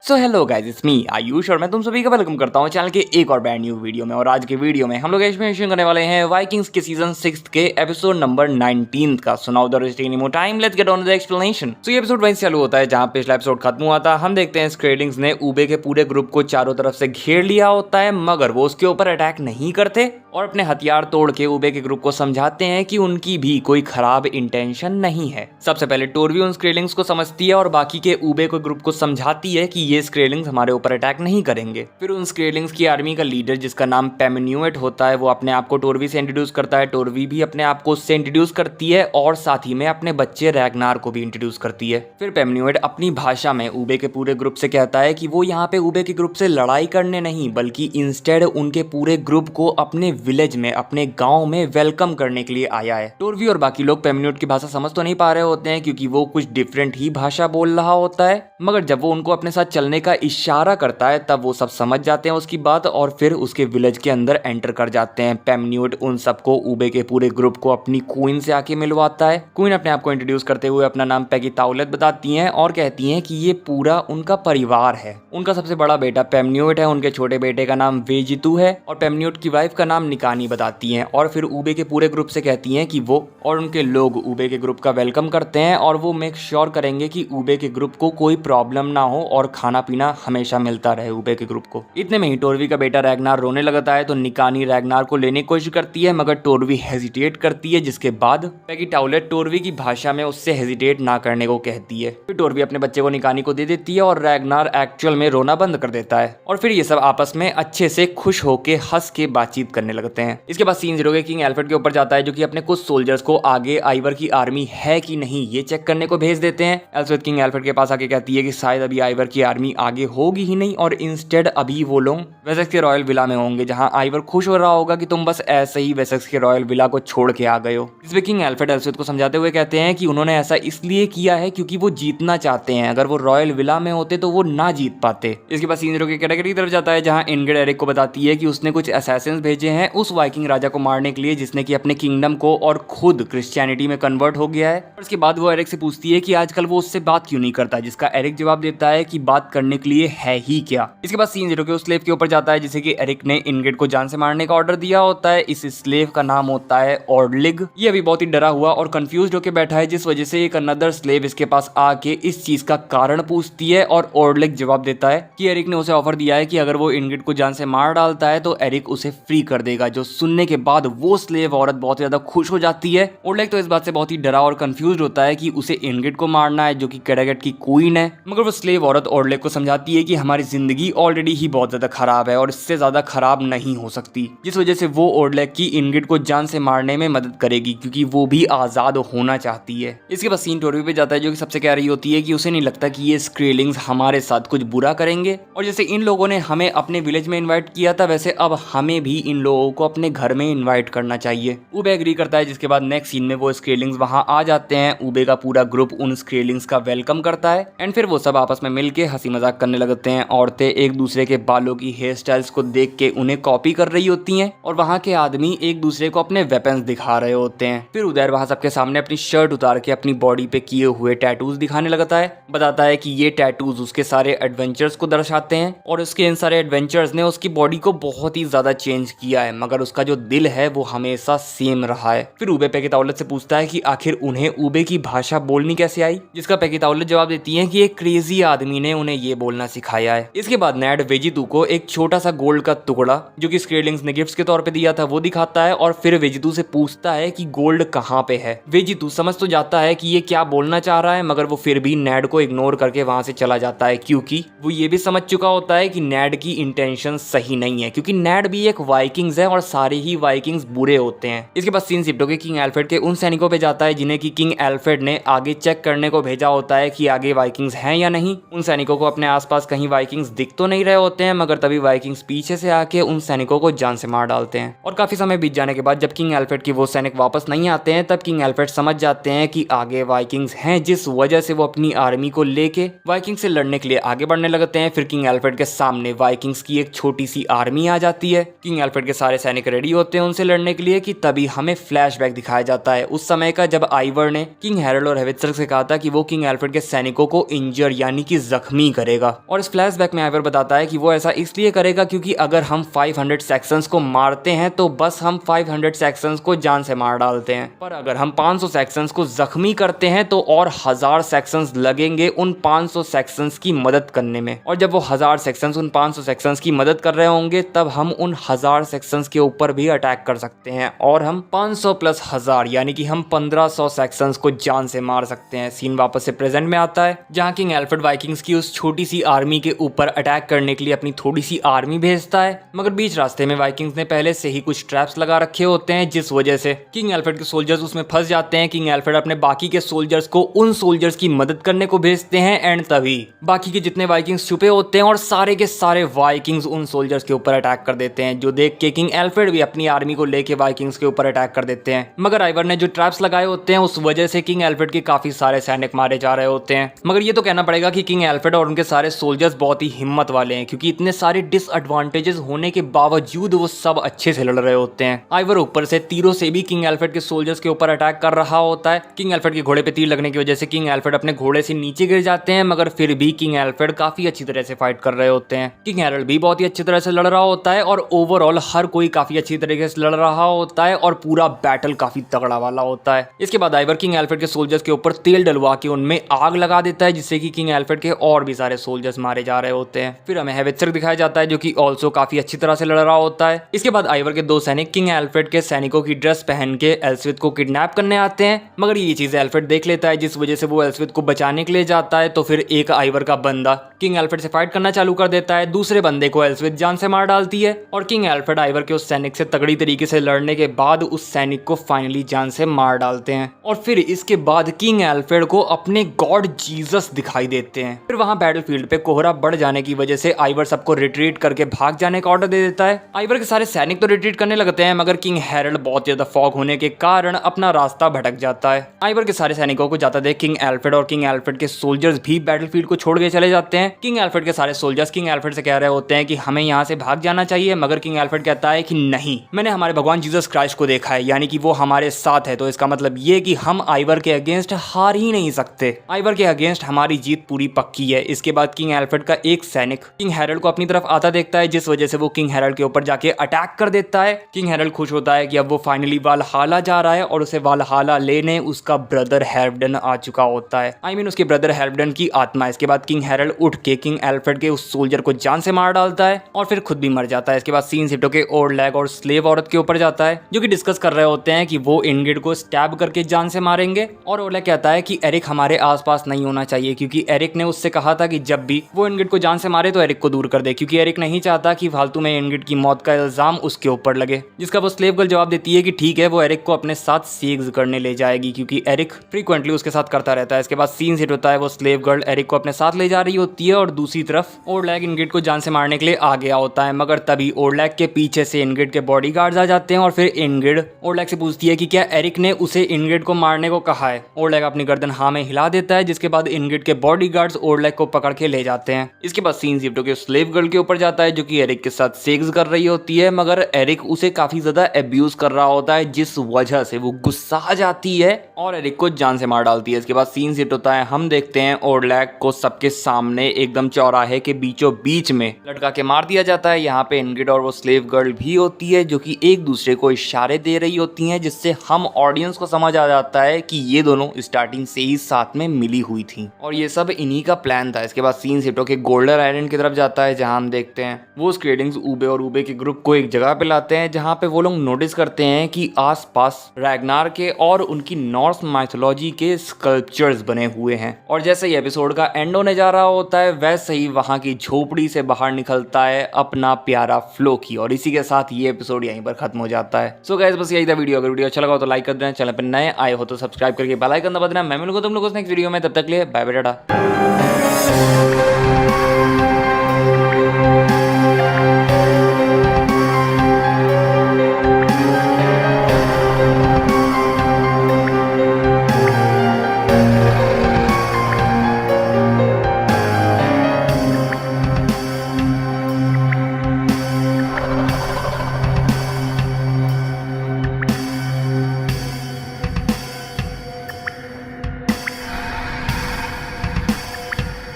So hello guys, it's me Ayush और मैं तुम सभी का वेलकम करता हूँ चैनल के एक और ब्रांड न्यू वीडियो में। और आज के वीडियो में हम लोग एक्सप्लेनेशन करने वाले हैं वाइकिंग्स के सीजन 6 के एपिसोड नंबर 19 का। So now there is taking more time, let's get on the explanation. So ये एपिसोड वहीं से चालू होता है जहां पिछला एपिसोड खत्म हुआ था। हम देखते हैं स्क्रेलिंग्स ने ऊबे के पूरे ग्रुप को चारों तरफ से घेर लिया होता है, मगर वो उसके ऊपर अटैक नहीं करते और अपने हथियार तोड़ के ऊबे के ग्रुप को समझाते हैं कि उनकी भी कोई खराब इंटेंशन नहीं है। सबसे पहले टोरवी उन स्क्रेलिंग्स को समझती है और बाकी के ऊबे के ग्रुप को समझाती है कि ये स्क्रेलिंग्स हमारे ऊपर अटैक नहीं करेंगे। फिर उन स्क्रेलिंग्स की आर्मी का लीडर जिसका नाम पेमन्यूएट होता है वो अपने आप को टोरवी से इंट्रोड्यूस करता है। टोरवी भी अपने आप को उससे इंट्रोड्यूस करती है और साथ ही में अपने बच्चे रैगनार को भी इंट्रोड्यूस करती है। फिर पेमन्यूएट अपनी भाषा में ऊबे के पूरे ग्रुप से कहता है कि वो यहाँ पे ऊबे के ग्रुप से लड़ाई करने नहीं बल्कि इंस्टेड उनके पूरे ग्रुप को अपने विलेज में, अपने गांव में वेलकम करने के लिए आया है। टोरवी और बाकी लोग पेमन्यूएट की भाषा समझ तो नहीं पा रहे होते हैं क्योंकि वो कुछ डिफरेंट ही भाषा बोल रहा होता है, मगर जब वो उनको अपने साथ चलने का इशारा करता है तब वो सब समझ जाते हैं उसकी बात और फिर उसके विलेज के अंदर एंटर कर जाते हैं। पेमन्यूएट उन सबको ऊबे के पूरे ग्रुप को अपनी क्वीन से आके मिलवाता है। क्वीन अपने आप को इंट्रोड्यूस करते हुए अपना नाम पेगी ताउलेट बताती हैं और कहती हैं कि ये पूरा उनका परिवार है। उनका सबसे बड़ा बेटा पेमन्यूएट है, उनके छोटे बेटे का नाम वेजितू है और पेमन्यूएट की वाइफ का नाम निकानी बताती हैं। और फिर ऊबे के पूरे ग्रुप से कहती हैं कि वो और उनके लोग ऊबे के ग्रुप का वेलकम करते हैं और वो मेक श्योर करेंगे कि ऊबे के ग्रुप को कोई प्रॉब्लम ना हो और खाना पीना हमेशा मिलता रहे ऊबे के ग्रुप को। इतने में ही टोरवी का बेटा रैगनार रोने लगता है तो निकानी रैगनार को लेने की कोशिश करती है, मगर टोरवी हेजिटेट करती है, जिसके बाद पेगी टाउलेट टोरवी की भाषा में उससे हेजिटेट ना करने को कहती है। फिर टोरवी अपने बच्चे को निकानी को दे देती है और रैगनार एक्चुअल में रोना बंद कर देता है और फिर ये सब आपस में अच्छे से खुश होके हंस के बातचीत करने लगते हैं। इसके बाद सीन 0 के किंग एल्फ्रेड के ऊपर जाता है जो कि अपने कुछ सोल्जर्स को आगे आइवर की आर्मी है कि नहीं ये चेक करने को भेज देते हैं। एल्सवर्थ किंग एल्फ्रेड के पास आके कहती है कि शायद अभी आइवर की आर्मी आगे होगी ही नहीं और इंस्टेड अभी वो लोग वेसेक्स के रॉयल विला में होंगे जहां आइवर खुश हो रहा होगा कि तुम बस ऐसे ही वेसेक्स के रॉयल विला को छोड़ के आ गए हो। इसमें किंग एल्फ्रेड एल्सवर्थ को समझाते हुए कहते हैं कि उन्होंने ऐसा इसलिए किया है क्योंकि वो जीतना चाहते हैं, अगर वो रॉयल विला में होते तो वो ना जीत पाते। इसके बाद सीन 0 के कैटेगरी की तरफ जाता है जहां इनग्रिड एरिक को बताती है कि उसने कुछ असैसिन्स भेजे हैं उस वाइकिंग राजा को मारने के लिए जिसने कि अपने किंगडम को और खुद क्रिश्चियनिटी में कन्वर्ट हो गया है। और उसके बाद वो एरिक से पूछती है कि आजकल वो उससे बात क्यों नहीं करता, जिसका एरिक जवाब देता है कि बात करने के लिए है ही क्या। इसके बाद सीन 0 के उस स्लेव के ऊपर जाता है जिसे कि एरिक ने इनग्रिड को जान से मारने का ऑर्डर दिया होता है। इस स्लेव का नाम होता है ऑर्डलिग। ये अभी बहुत ही डरा हुआ और कंफ्यूज्ड होकर बैठा है, जिस वजह से एक अनदर स्लेव इसके पास आके इस चीज का कारण पूछती है और ऑर्डलिग जवाब देता है कि एरिक ने उसे ऑफर दिया है कि अगर वो इनग्रिड को जान से मार डालता है तो एरिक उसे फ्री कर देगा। जो सुनने के बाद वो स्लेव औरत बहुत ज्यादा खुश हो जाती है। ऑर्डलिग तो इस बात से बहुत ही डरा और कंफ्यूज्ड होता है कि उसे इनग्रिड को मारना है जो कि कैडागेट की क्वीन है, मगर वो स्लेव औरत ऑर्डलिग को समझाती है कि हमारी जिंदगी ऑलरेडी ही बहुत ज्यादा खराब है और इससे ज्यादा खराब नहीं हो सकती, जिस वजह से वो ऑर्डलिग की इनग्रिड को जान से मारने में मदद करेगी क्योंकि वो भी आजाद होना चाहती है। इसके बाद सीन टोरवी पे जाता है जो कि सबसे कह रही होती है कि उसे नहीं लगता कि ये स्क्रेलिंग्स हमारे साथ कुछ बुरा करेंगे और जैसे इन लोगों ने हमें अपने विलेज में इन्वाइट किया था वैसे अब हमें भी इन लोगों को अपने घर में इन्वाइट करना चाहिए। ऊबे एग्री करता है, जिसके बाद नेक्स्ट सीन में वो स्क्रेलिंग्स वहां आ जाते हैं। ऊबे का पूरा ग्रुप उन स्क्रेलिंग्स का वेलकम करता है एंड फिर वो सब आपस में मिलके हंसी मजाक करने लगते हैं। औरतें एक दूसरे के बालों की हेयर स्टाइल्स को देख के उन्हें कॉपी कर रही होती हैं और वहां के आदमी एक दूसरे को अपने वेपन्स दिखा रहे होते हैं। फिर उदयर वहां सबके सामने अपनी शर्ट उतार के अपनी बॉडी पे किए हुए टैटूज दिखाने लगता है, बताता है कि ये टैटूज उसके सारे एडवेंचर्स को दर्शाते हैं और उसके इन सारे एडवेंचर्स ने उसकी बॉडी को बहुत ही ज्यादा चेंज किया है, मगर उसका जो दिल है वो हमेशा सेम रहा है। फिर ऊबे पेगी ताउलेट से पूछता है कि आखिर उन्हें ऊबे की भाषा बोलनी कैसे आई, जिसका पेगी ताउलेट जवाब देती है कि एक क्रेजी आदमी ने उन्हें ये बोलना सिखाया है। इसके बाद नैड वेजितू को एक छोटा सा गोल्ड का टुकड़ा जो कि स्क्रेलिंग्स ने गिफ्ट्स के तौर पे दिया था वो दिखाता है और फिर वेजितू से पूछता है कि गोल्ड कहाँ पे है। वेजितू समझ तो जाता है कि ये क्या बोलना चाह रहा है, मगर वो फिर भी नैड को इग्नोर करके वहां से चला जाता है क्योंकि वो ये भी समझ चुका होता है कि नैड की इंटेंशन सही नहीं है, क्योंकि नैड भी एक वाइकिंग्स है और सारे ही वाइकिंग्स बुरे होते हैं। इसके बाद सीन शिफ्ट होकर किंग एल्फ्रेड के उन सैनिकों पे जाता है जिन्हें कि किंग एल्फ्रेड ने आगे चेक करने को भेजा होता है कि आगे वाइकिंग्स हैं या नहीं। उन सैनिकों को अपने आसपास कहीं वाइकिंग्स दिख तो नहीं रहे होते हैं, मगर तभी वाइकिंग्स पीछे से आके उन सैनिकों को जान से मार डालते हैं। और काफी समय बीत जाने के बाद जब किंग एल्फ्रेड की वो सैनिक वापस नहीं आते हैं तब किंग एल्फ्रेड समझ जाते हैं कि आगे वाइकिंग्स हैं, जिस वजह से वो अपनी आर्मी को लेके वाइकिंग से लड़ने के लिए आगे बढ़ने लगते हैं। फिर किंग एल्फ्रेड के सामने वाइकिंग्स की एक छोटी सी आर्मी आ जाती है। किंग एल्फ्रेड के सारे सारे सैनिक रेडी होते हैं उनसे लड़ने के लिए कि तभी हमें फ्लैशबैक दिखाया जाता है उस समय का, जब आइवर ने किंग हैरोल्ड और हेवित्सर से कहा था कि वो किंग एल्फ्रेड के सैनिकों को इंजर यानी कि जख्मी करेगा। और इस फ्लैशबैक में आइवर बताता है कि वो ऐसा इसलिए करेगा क्योंकि अगर हम 500 सेक्शंस को मारते हैं तो बस हम 500 सेक्शंस को जान से मार डालते हैं, पर अगर हम 500 सेक्शंस को जख्मी करते हैं तो और 1000 सेक्शंस लगेंगे उन 500 सेक्शंस की मदद करने में। और जब वो 1000 सेक्शंस उन 500 सेक्शंस की मदद कर रहे होंगे तब हम उन 1000 सेक्शंस के ऊपर भी अटैक कर सकते हैं और हम 500 प्लस 1000 यानी कि हम 1500 सेक्शंस को जान से मार सकते हैं। सीन वापस से प्रेजेंट में आता है जहां किंग एल्फ्रेड वाइकिंग्स की उस छोटी सी आर्मी के ऊपर अटैक करने के लिए अपनी थोड़ी सी आर्मी भेजता है, मगर बीच रास्ते में वाइकिंग्स ने पहले से ही कुछ ट्रैप्स लगा रखे होते हैं जिस वजह से किंग एल्फ्रेड के सोल्जर्स उसमें फंस जाते हैं। किंग एल्फ्रेड अपने बाकी के सोल्जर्स को उन सोल्जर्स की मदद करने को भेजते हैं एंड तभी बाकी के जितने वाइकिंग्स छुपे होते हैं और सारे के सारे वाइकिंग्स उन सोल्जर्स के ऊपर अटैक कर देते हैं, जो देख के किंग एल्फ्रेड भी अपनी आर्मी को लेके वाइकिंग्स के ऊपर अटैक कर देते हैं। मगर आइवर ने जो ट्रैप्स लगाए होते हैं उस वजह से किंग एल्फ्रेड के काफी सारे सैनिक मारे जा रहे होते हैं। मगर ये तो कहना पड़ेगा कि किंग एल्फ्रेड और उनके सारे सोल्जर्स बहुत ही हिम्मत वाले हैं, क्योंकि इतने सारे डिसएडवांटेजेस होने के बावजूद वो सब अच्छे से लड़ रहे होते हैं। आइवर ऊपर से तीरों से भी किंग एल्फ्रेड के सोल्जर्स के ऊपर अटैक कर रहा होता है। किंग एल्फ्रेड के घोड़े पे तीर लगने की वजह से किंग एल्फ्रेड अपने घोड़े से नीचे गिर जाते हैं, मगर फिर भी किंग एल्फ्रेड काफी अच्छी तरह से फाइट कर रहे होते हैं। किंग हैरोल्ड भी बहुत ही अच्छी तरह से लड़ रहा होता है और ओवरऑल हर कोई काफी अच्छी तरीके से लड़ रहा होता है और पूरा बैटल काफी तगड़ा वाला होता है। इसके बाद आइवर किंग एल्फ्रेड के सोल्जर्स के ऊपर तेल डलवा के उनमें आग लगा देता है, जिससे कि किंग एल्फ्रेड के और भी सारे सोल्जर्स मारे जा रहे होते हैं। फिर हमें हेवित्सर दिखाया जाता है जो कि ऑल्सो काफी अच्छी तरह से लड़ रहा होता है। इसके बाद आइवर के दो सैनिक किंग एल्फ्रेड के सैनिकों की ड्रेस पहन के एल्सविथ को किडनैप करने आते हैं, मगर ये चीज एल्फ्रेड देख लेता है जिस वजह से वो एल्सविथ को बचाने के लिए जाता है। तो फिर एक आइवर का बंदा किंग एल्फ्रेड से फाइट करना चालू कर देता है, दूसरे बंदे को एल्सविथ जान से मार डालती है और किंग एल्फ्रेड आइवर के उस सैनिक से तगड़ी तरीके से लड़ने के बाद उस सैनिक को फाइनली जान से मार डालते हैं। और फिर इसके बाद किंग एल्फ्रेड को अपने गॉड जीसस दिखाई देते हैं। फिर वहां बैटलफील्ड पे कोहरा बढ़ जाने की वजह से आइवर सबको रिट्रीट करके भाग जाने का ऑर्डर दे देता है। आइवर के सारे सैनिक तो रिट्रीट करने लगते हैं, मगर किंग हैरोल्ड बहुत ज्यादा फॉग होने के कारण अपना रास्ता भटक जाता है। आइवर के सारे सैनिकों को जाता देख किंग एल्फ्रेड और किंग एल्फ्रेड के सोल्जर्स भी बैटलफील्ड को छोड़ के चले जाते हैं। किंग एल्फ्रेड के सारे सोल्जर्स किंग एल्फ्रेड से कह रहे होते हैं कि हमें यहाँ से भाग जाना चाहिए, मगर किंग एल्फ्रेड कहता है कि नहीं, मैंने हमारे भगवान जीसस क्राइस्ट को देखा है, यानी कि वो हमारे साथ है, तो इसका मतलब ये कि हम आइवर के अगेंस्ट हार ही नहीं सकते। आइवर के अगेंस्ट हमारी जीत पूरी पक्की है। इसके बाद किंग एल्फ्रेड का एक सैनिक किंग हैरोल्ड को अपनी तरफ आता देखता है, जिस वजह से वो किंग हैरोल्ड के ऊपर जाके अटैक कर देता है। किंग हैरोल्ड खुश होता है कि अब वो फाइनली वालहाला जा रहा है और उसे वालहाला लेने उसका ब्रदर हैल्फडन आ चुका होता है, उसके ब्रदर हैल्फडन की आत्मा। इसके बाद किंग हैरोल्ड उठ के किंग एल्फ्रेड के उस सोल्जर को जान से मार डालता है और फिर खुद भी मर जाता है। इसके बाद सीन शिफ्ट के ओल्डलैग और स्लेव औरत के ऊपर जाता है, जो कि डिस्कस कर रहे होते हैं कि वो इंगिड को स्टैब करके जान से मारेंगे। और ओल्डलैग कहता है कि एरिक हमारे आसपास नहीं होना चाहिए, क्योंकि एरिक ने उससे कहा था कि जब भी वो इंगिड को जान से मारे तो एरिक को दूर कर दे, क्योंकि एरिक नहीं चाहता कि फालतू में इंगिड की मौत का इल्जाम उसके ऊपर लगे। जिसका वो स्लेव गर्ल जवाब देती है कि ठीक है, वो एरिक को अपने साथ सेक्स करने ले जाएगी, क्योंकि एरिक फ्रीक्वेंटली उसके साथ करता रहता है। इसके बाद सीन हिट होता है, वो स्लेव गर्ल एरिक को अपने साथ ले जा रही होती है और दूसरी तरफ ओल्डलैग इंगिड को जान से मारने के लिए आ गया होता है, मगर तभी ओल्डलैग के पीछे से इंगिड के बॉडीगार्ड्स आ जाते हैं और फिर इंगिड ओल्डलैग से पूछती है कि क्या एरिक ने उसे इंगिड को मारने को कहा है। ओल्डलैग अपनी गर्दन हाँ में हिला देता है, जिसके बाद इंगिड के बॉडीगार्ड्स ओल्डलैग को पकड़ के ले जाते हैं। इसके बाद सीन शिफ्ट के स्लेव गर्ल के ऊपर जाता है, जो कि एरिक के साथ सेक्स कर रही होती है, मगर एरिक उसे काफी ज्यादा अब्यूज कर रहा होता है, जिस वजह से वो गुस्सा आ जाती है और एरिक को जान से मार डालती है। इसके बाद सीन शिफ्ट होता है, हम देखते हैं ओल्डलैग को सबके सामने एकदम चौराहे के बीचों बीच में लटका के मार दिया जाता है। यहाँ पे इंगिड और वो स्लेव गर्ल भी होती है, जो कि एक दूसरे को इशारे दे रही होती हैं, जिससे हम ऑडियंस को समझ आ जाता है कि ये दोनों स्टार्टिंग से ही साथ में मिली हुई थी और ये सब इन्हीं का प्लान था। इसके बाद सीन शिफ्ट होके गोल्डन आइलैंड की तरफ जाता है, जहाँ हम देखते हैं वो स्क्रेडिंग्स ऊबे और ऊबे के ग्रुप को एक जगह पे लाते हैं, जहाँ पे वो लोग नोटिस करते हैं कि आसपास रैग्नार के और उनकी नॉर्स माइथोलॉजी के स्कल्पचर्स बने हुए हैं। और जैसे ही एपिसोड का एंड होने जा रहा होता है, वैसे ही वहां की झोपड़ी से बाहर निकलता है अपना प्यारा फ्लोकी, और इसी के साथ ये एपिसोड यहीं पर खत्म हो जाता है। सो गाइस, बस यही था वीडियो। अगर वीडियो अच्छा लगा तो लाइक कर देना, चैनल पर नए आए हो तो सब्सक्राइब करके बेल आइकन दबा देना। मैं मिलूंगा तुम लोगों से नेक्स्ट वीडियो में, तब तक लिए बाय बाय टाटा।